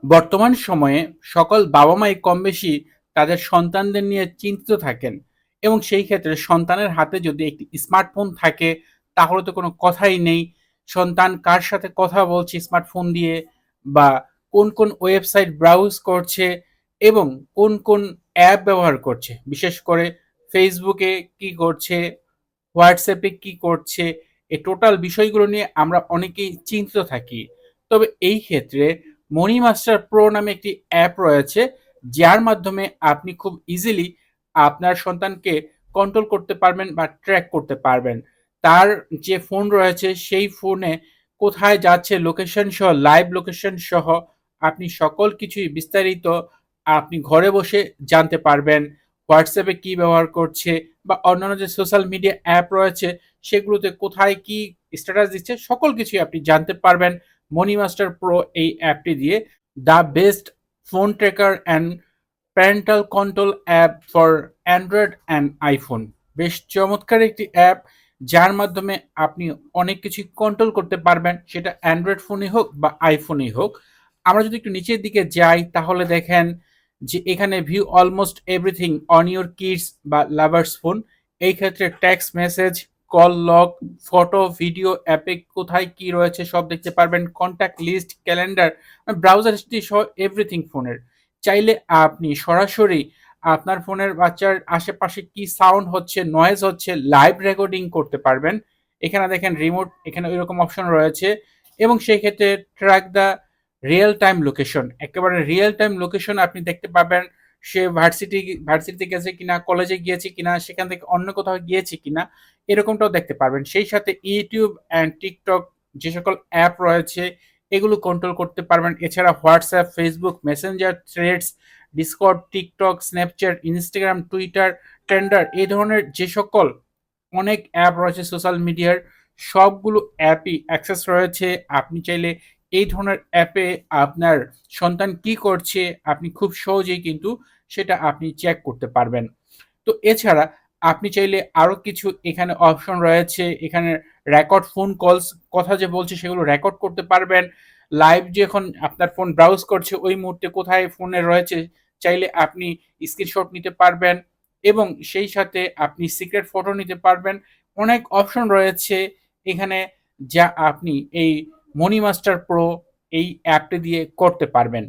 বর্তমান সময়ে সকল বাবা-মাই কমবেশি তাদের সন্তানদের নিয়ে চিন্তিত থাকেন এবং সেই ক্ষেত্রে সন্তানের হাতে যদি একটি স্মার্টফোন থাকে তাহলে তো কোনো কথাই নেই। সন্তান কার সাথে কথা বলছে স্মার্টফোন দিয়ে বা কোন ওয়েবসাইট ব্রাউজ করছে এবং কোন অ্যাপ ব্যবহার করছে। বিশেষ করে ফেসবুকে কি করছে, হোয়াটসঅ্যাপে কি করছে, এই টোটাল বিষয়গুলো নিয়ে আমরা অনেকেই চিন্তিত থাকি। তবে এই ক্ষেত্রে মনি মাস্টার প্রো নামে একটি অ্যাপ রয়েছে যার মাধ্যমে আপনি খুব ইজিলি আপনার সন্তানকে কন্ট্রোল করতে পারবেন বা ট্র্যাক করতে পারবেন। তার যে ফোন রয়েছে সেই ফোনে কোথায় যাচ্ছে লোকেশন সহ লাইভ লোকেশন সহ আপনি সকল কিছুই বিস্তারিত আপনি ঘরে বসে জানতে পারবেন। হোয়াটসঅ্যাপে কি ব্যবহার করছে বা অন্যান্য যে সোশ্যাল মিডিয়া অ্যাপ রয়েছে সেগুলোতে কোথায় কি স্ট্যাটাস দিচ্ছে সকল কিছুই আপনি জানতে পারবেন মনি মাস্টার প্রো এই অ্যাপটি দিয়ে। The best phone tracker and parental control app for Android and iPhone. বেশ চমৎকার একটি অ্যাপ যার মাধ্যমে আপনি অনেক কিছু কন্ট্রোল করতে পারবেন, সেটা অ্যান্ড্রয়েড ফোনই হোক বা আইফোনই হোক। আমরা যদি একটু নিচের দিকে যাই তাহলে দেখেন যে এখানে view almost everything on your kids বা লাভার্স ফোন। এই ক্ষেত্রে text message, call log, photo, video, অ্যাপে কোথায় কি রয়েছে সব দেখতে পারবেন। Contact list, calendar, browser history সহ এভরিথিং ফোনের। চাইলে আপনি সরাসরি আপনার ফোনের বাচ্চার আশেপাশে কি সাউন্ড হচ্ছে, নয়েজ হচ্ছে, লাইভ রেকর্ডিং করতে পারবেন। এখানে দেখেন রিমোট, এখানে ওইরকম অপশন রয়েছে এবং সেই ক্ষেত্রে track the real time location, একেবারে রিয়েল টাইম লোকেশন আপনি দেখতে পাবেন। সে ভার্সিটিতে গেছে কিনা, কলেজে গিয়েছে কিনা, সেখান থেকে অন্য কোথাও গিয়েছে কিনা, এরকমটাও দেখতে পারবেন। সেই সাথে ইউটিউব অ্যান্ড টিকটক যে সকল অ্যাপ রয়েছে এগুলো কন্ট্রোল করতে পারবেন। এছাড়া WhatsApp, Facebook, Messenger, threads, Discord, TikTok, Snapchat, Instagram, Twitter, tender এই ধরনের যে সকল অনেক অ্যাপ রয়েছে সোশ্যাল মিডিয়ার, সবগুলো অ্যাপই অ্যাক্সেস রয়েছে। আপনি চাইলে এই ধরনের অ্যাপে আপনার সন্তান কি করছে আপনি খুব সহজেই কিন্তু সেটা আপনি চেক করতে পারবেন। তো এছাড়া আপনি চাইলে আরো কিছু এখানে অপশন রয়েছে। এখানে রেকর্ড ফোন কলস, কথা যে বলছে সেগুলো রেকর্ড করতে পারবেন। লাইভ যখন আপনার ফোন ব্রাউজ করছে ওই মুহূর্তে কোথায় ফোনে রয়েছে চাইলে আপনি স্ক্রিনশট নিতে পারবেন এবং সেই সাথে আপনি সিক্রেট ফটো নিতে পারবেন। অনেক অপশন রয়েছে এখানে যা আপনি এই মনি মাস্টার প্রো এই অ্যাপটি দিয়ে করতে পারবেন।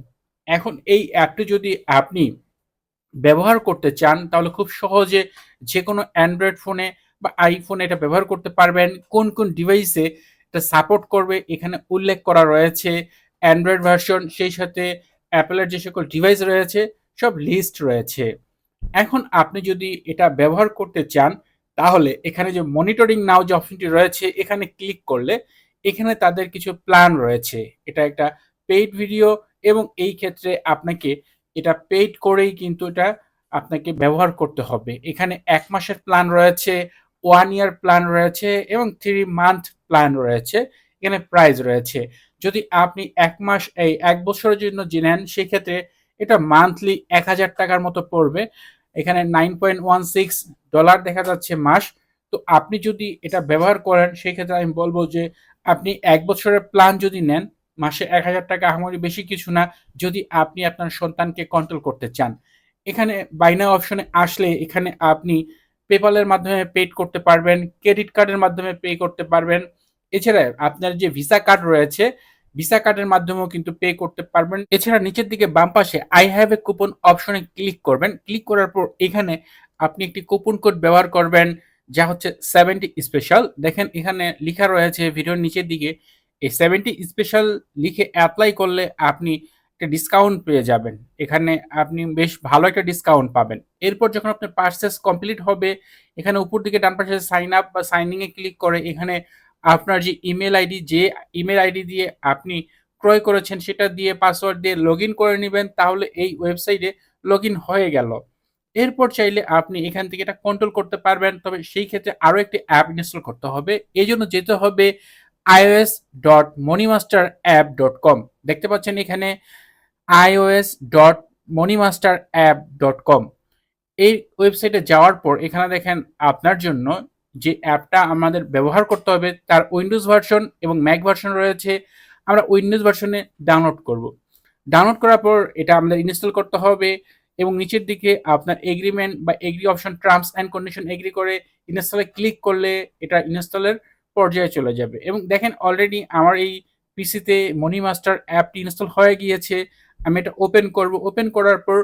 এখন এই অ্যাপটি যদি আপনি ব্যবহার করতে চান তাহলে খুব সহজে যেকোনো অ্যান্ড্রয়েড ফোনে বা আইফোনে এটা ব্যবহার করতে পারবেন। কোন ডিভাইসে এটা সাপোর্ট করবে এখানে উল্লেখ করা রয়েছে। অ্যান্ড্রয়েড ভার্সন, সেই সাথে অ্যাপেলের যে সকল ডিভাইস রয়েছে সব লিস্ট রয়েছে। এখন আপনি যদি এটা ব্যবহার করতে চান তাহলে এখানে যে মনিটরিং নাও যে অপশনটি রয়েছে এখানে ক্লিক করলে এখানে তাদের কিছু প্ল্যান রয়েছে। এটা একটা পেইড ভিডিও এবং এই ক্ষেত্রে আপনাকে এটা পেইড করেই কিন্তু এটা আপনাকে ব্যবহার করতে হবে। এখানে ১ মাসের প্ল্যান রয়েছে, 1 ইয়ার প্ল্যান রয়েছে এবং 3 মান্থ প্ল্যান রয়েছে। এখানে প্রাইস রয়েছে। যদি আপনি ১ মাস এই ১ বছরের জন্য নেন সেক্ষেত্রে এটা মান্থলি ৳১,০০০ মতো পড়বে। এখানে $9.16 দেখা যাচ্ছে মাস। তো আপনি যদি এটা ব্যবহার করেন সেক্ষেত্রে আমি বলব যে আপনি ১ বছরের প্ল্যান যদি নেন মাসে ৳১,০০০ আহামরি বেশি কিছু না যদি আপনি আপনার সন্তানকে কন্ট্রোল করতে চান। এখানে বাই নাও অপশনে আসলে এখানে আপনি পেপ্যাল এর মাধ্যমে পেইড করতে পারবেন, ক্রেডিট কার্ডের মাধ্যমে পে করতে পারবেন। এছাড়া আপনার যে ভিসা কার্ড রয়েছে, ভিসা কার্ডের মাধ্যমেও কিন্তু পে করতে পারবেন। এছাড়া নিচের দিকে বাম পাশে আই হ্যাভ এ কুপন অপশনে ক্লিক করবেন। ক্লিক করার পর এখানে আপনি একটি কুপন কোড ব্যবহার করবেন যা হচ্ছে 70 স্পেশাল। দেখেন এখানে লিখা রয়েছে ভিডিওর নিচের দিকে এই 70 স্পেশাল লিখে এপ্লাই করলে আপনি একটা ডিসকাউন্ট পেয়ে যাবেন। এখানে আপনি বেশ ভালো একটা ডিসকাউন্ট পাবেন। এরপর যখন আপনার পারচেজ কমপ্লিট হবে এখানে উপর দিকে ডান পাশে সাইন আপ বা সাইন ইন এ ক্লিক করে এখানে আপনার যে ইমেল আইডি, যে ইমেল আইডি দিয়ে আপনি ক্রয় করেছেন সেটা দিয়ে পাসওয়ার্ড দিয়ে লগইন করে নিবেন, তাহলে এই ওয়েবসাইটে লগইন হয়ে গেল। এরপর চাইলে আপনি এখান থেকে এটা কন্ট্রোল করতে পারবেন। তবে সেই ক্ষেত্রে আরো একটি অ্যাপ ইনস্টল করতে হবে। এজন্য যেতে হবে ios.moneymaster.app.com। দেখতে পাচ্ছেন এখানে ios.moneymaster.app.com। এই ওয়েবসাইটে যাওয়ার পর এখানে দেখেন আপনার জন্য যে অ্যাপটা আমাদের ব্যবহার করতে হবে তার উইন্ডোজ ভার্সন এবং ম্যাক ভার্সন রয়েছে। আমরা উইন্ডোজ ভার্সনে ডাউনলোড করব। ডাউনলোড করার পর এটা আমাদের ইনস্টল করতে হবে এবং নিচের দিকে আপনার এগ্রিমেন্ট বা agree option terms and condition agree করে ইনস্টলে ক্লিক করলে এটা ইনস্টলের পর্যায়ে চলে যাবে। এবং দেখেন অলরেডি আমার এই পিসিতে মনি মাস্টার অ্যাপটি ইনস্টল হয়ে গিয়েছে। আমি এটা ওপেন করব। ওপেন করার পর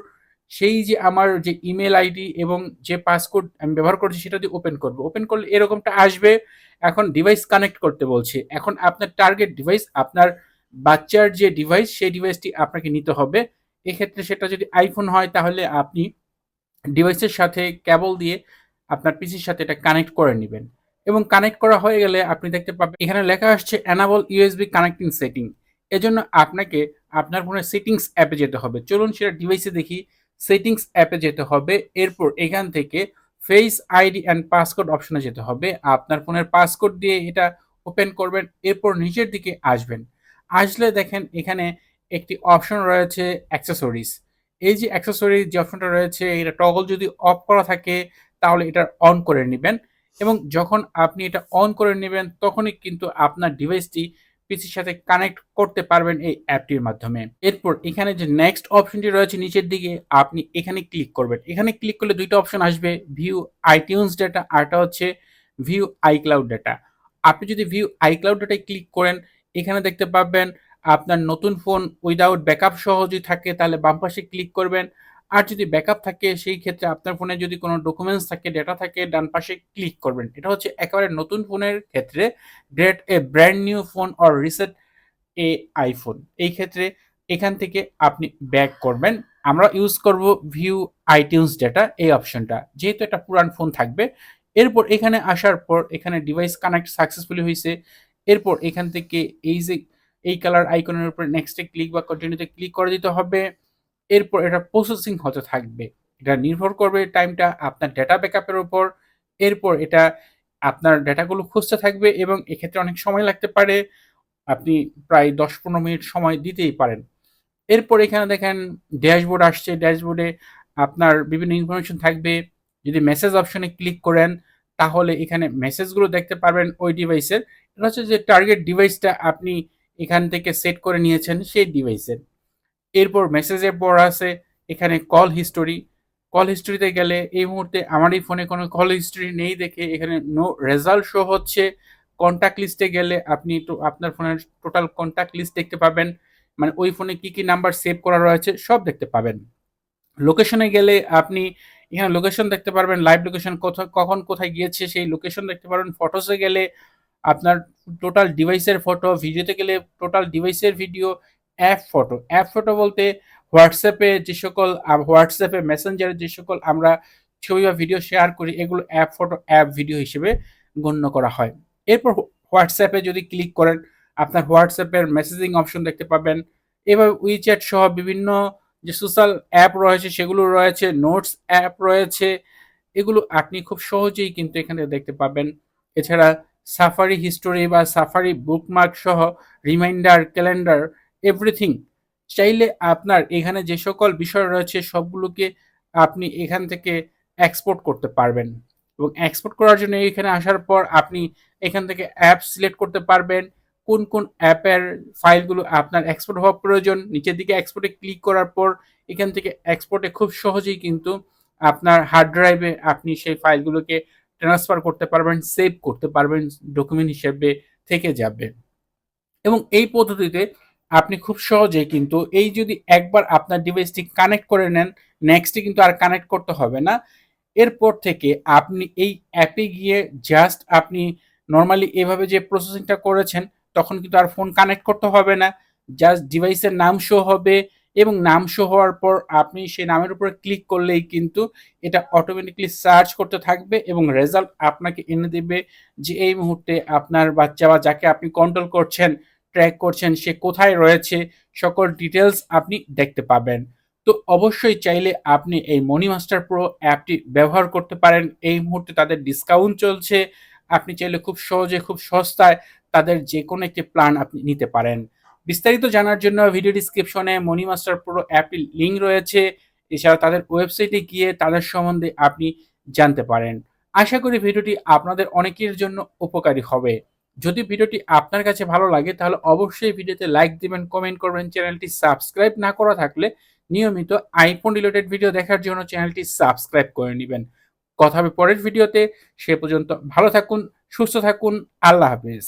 সেই যে আমার যে ইমেল আইডি এবং যে পাসকোড আমি ব্যবহার করছি সেটা দিয়ে ওপেন করব। ওপেন করলে এরকমটা আসবে। এখন ডিভাইস কানেক্ট করতে বলছে। এখন আপনার টার্গেট ডিভাইস, আপনার বাচ্চার যে ডিভাইস, সেই ডিভাইসটি আপনাকে নিতে হবে। এক্ষেত্রে সেটা যদি আইফোন হয় তাহলে আপনি ডিভাইসের সাথে কেবল দিয়ে আপনার পিসির সাথে এটা কানেক্ট করে নেবেন। এবং কানেক্ট করা হয়ে গেলে আপনি দেখতে পাবেন এখানে লেখা আসছে এনাবল ইউএসবি কানেক্টিং সেটিং। এজন্য আপনাকে আপনার ফোনের সেটিংস অ্যাপে যেতে হবে। চলুন সেটা ডিভাইসে দেখি। সেটিংস অ্যাপে যেতে হবে। এরপর এখান থেকে ফেস আইডি অ্যান্ড পাসকোড অপশনে যেতে হবে। আপনার ফোনের পাসকোড দিয়ে এটা ওপেন করবেন। এরপর নিচের দিকে আসবেন। আসলে দেখেন এখানে একটি অপশন রয়েছে অ্যাক্সেসরিজ। এই যে অ্যাক্সেসরি যে অপশনটা রয়েছে এটা টগল যদি অফ করা থাকে তাহলে এটা অন করে নেবেন। এবং যখন আপনি এটা অন করে নেবেন তখনই কিন্তু আপনার ডিভাইসটি পিসির সাথে কানেক্ট করতে পারবেন এই অ্যাপটির মাধ্যমে। এরপর এখানে যে নেক্সট অপশনটি রয়েছে নিচের দিকে আপনি এখানে ক্লিক করবেন। এখানে ক্লিক করলে দুইটা অপশন আসবে, ভিউ আইটিউনস ডেটা, আরটা হচ্ছে ভিউ আইক্লাউড ডেটা। আপনি যদি ভিউ আইক্লাউড ডেটায় ক্লিক করেন এখানে দেখতে পাবেন আপনার নতুন ফোন উইদাউট ব্যাকআপ সহ যদি থাকে তাহলে বাম পাশে ক্লিক করবেন। আর যদি ব্যাকআপ থাকে সেই ক্ষেত্রে আপনার ফোনে যদি কোনো ডকুমেন্টস থাকে, ডেটা থাকে, ডান পাশে ক্লিক করবেন। এটা হচ্ছে একেবারে নতুন ফোনের ক্ষেত্রে, great A brand new phone or reset A iPhone. এই ক্ষেত্রে এখান থেকে আপনি ব্যাক করবেন। আমরা ইউজ করব ভিউ আইটিউনস ডেটা এই অপশনটা, যেহেতু এটা পুরান ফোন থাকবে। এরপর এখানে আসার পর এখানে ডিভাইস কানেক্ট সাকসেসফুলি হয়েছে। এরপর এখান থেকে এই যে এই কালার আইকনের উপর নেক্সটে ক্লিক বা কন্টিনিউতে ক্লিক করে দিতে হবে। এরপর এটা প্রসেসিং হতে থাকবে। এটা নির্ভর করবে টাইমটা আপনার ডেটা ব্যাকআপের উপর। এরপর এটা আপনার ডেটাগুলো খুঁজতে থাকবে এবং এক্ষেত্রে অনেক সময় লাগতে পারে। আপনি প্রায় ১০-১৫ মিনিট সময় দিতেই পারেন। এরপর এখানে দেখেন ড্যাশবোর্ড আসছে। ড্যাশবোর্ডে আপনার বিভিন্ন ইনফরমেশন থাকবে। যদি মেসেজ অপশনে ক্লিক করেন তাহলে এখানে মেসেজগুলো দেখতে পারবেন ওই ডিভাইসের। এটা হচ্ছে যে টার্গেট ডিভাইসটা আপনি এখান থেকে সেট করে নিয়েছেন সেই ডিভাইসের। এরপর মেসেজের পর আছে এখানে কল হিস্টোরি। কল হিস্টোরিতে গেলে এই মুহূর্তে আমার এই ফোনে কোনো কল হিস্টোরি নেই দেখে এখানে নো রেজাল্ট শো হচ্ছে। কন্ট্যাক্ট লিস্টে গেলে আপনি তো আপনার ফোনের টোটাল কন্ট্যাক্ট লিস্ট দেখতে পাবেন। মানে ওই ফোনে কি, কি নাম্বার সেভ করা রয়েছে সব দেখতে পাবেন। লোকেশনে গেলে আপনি এখানে লোকেশন দেখতে পারবেন, লাইভ লোকেশন কোথায় কখন কোথায় গিয়েছে সেই লোকেশন দেখতে পারবেন। ফটোসে গেলে আপনার টোটাল ডিভাইসের ফটো, ভিডিওতে গেলে টোটাল ডিভাইসের ভিডিও। অ্যাপ ফটো বলতে হোয়াটসঅ্যাপে যে সকল হোয়াটসঅ্যাপে মেসেঞ্জারে যে সকল আমরা ছবি বা ভিডিও শেয়ার করি এগুলো অ্যাপ ফটো, অ্যাপ ভিডিও হিসেবে গণ্য করা হয়। এরপর হোয়াটসঅ্যাপে যদি ক্লিক করেন আপনার হোয়াটসঅ্যাপের মেসেজিং অপশন দেখতে পাবেন। এভাবে উইচ্যাট সহ বিভিন্ন যে সোশ্যাল অ্যাপ রয়েছে সেগুলো রয়েছে, নোটস অ্যাপ রয়েছে, এগুলো আপনি খুব সহজেই কিন্তু এখানে দেখতে পাবেন। এছাড়া সাফারি হিস্টোরি বা সাফারি বুকমার্ক সহ রিমাইন্ডার, ক্যালেন্ডার, এভরিথিং। চাইলে আপনার এখানে যে সকল বিষয় রয়েছে সবগুলোকে আপনি এখান থেকে এক্সপোর্ট করতে পারবেন। এবং এক্সপোর্ট করার জন্য এখানে আসার পর আপনি এখান থেকে অ্যাপ সিলেক্ট করতে পারবেন। কোন কোন অ্যাপের ফাইলগুলো আপনার এক্সপোর্ট হওয়া প্রয়োজন, নিচের দিকে এক্সপোর্টে ক্লিক করার পর এখান থেকে এক্সপোর্টে খুব সহজেই কিন্তু আপনার হার্ড ড্রাইভে আপনি সেই ফাইলগুলোকে ট্রান্সফার করতে পারবেন, সেভ করতে পারবেন, ডকুমেন্ট হিসেবে থেকে যাবে। এবং এই পদ্ধতিতে আপনি খুব সহজেই কিন্তু এই যদি একবার আপনার ডিভাইসটি কানেক্ট করে নেন নেক্সটে কিন্তু আর কানেক্ট করতে হবে না। এরপর থেকে আপনি এই অ্যাপে গিয়ে জাস্ট আপনি নর্মালি এভাবে যে প্রসেসিংটা করেছেন তখন কিন্তু আর ফোন কানেক্ট করতে হবে না। জাস্ট ডিভাইসের নাম শো হবে এবং নাম শো হওয়ার পর আপনি সেই নামের উপরে ক্লিক করলেই কিন্তু এটা অটোমেটিকলি সার্চ করতে থাকবে এবং রেজাল্ট আপনাকে এনে দেবে যে এই মুহূর্তে আপনার বাচ্চা বা যাকে আপনি কন্ট্রোল করছেন, ট্র্যাক করছেন সে কোথায় রয়েছে সকল ডিটেলস আপনি দেখতে পাবেন। তো অবশ্যই চাইলে আপনি এই মনি মাস্টার প্রো অ্যাপটি ব্যবহার করতে পারেন। এই মুহূর্তে তাদের ডিসকাউন্ট চলছে। আপনি চাইলে খুব সহজে খুব সস্তায় তাদের যে কোনো একটি প্ল্যান আপনি নিতে পারেন। বিস্তারিত জানার জন্য ভিডিও ডিসক্রিপশনে মনি মাস্টার প্রো অ্যাপটির লিঙ্ক রয়েছে। এছাড়া তাদের ওয়েবসাইটে গিয়ে তাদের সম্বন্ধে আপনি জানতে পারেন। আশা করি ভিডিওটি আপনাদের অনেকের জন্য উপকারী হবে। যদি ভিডিওটি আপনার কাছে ভালো লাগে তাহলে অবশ্যই ভিডিওতে লাইক দিবেন, কমেন্ট করবেন। চ্যানেলটি সাবস্ক্রাইব না করা থাকলে নিয়মিত আইফোন রিলেটেড ভিডিও দেখার জন্য চ্যানেলটি সাবস্ক্রাইব করে নিবেন। কথা হবে পরের ভিডিওতে। সে পর্যন্ত ভালো থাকুন, সুস্থ থাকুন। আল্লাহ হাফেজ।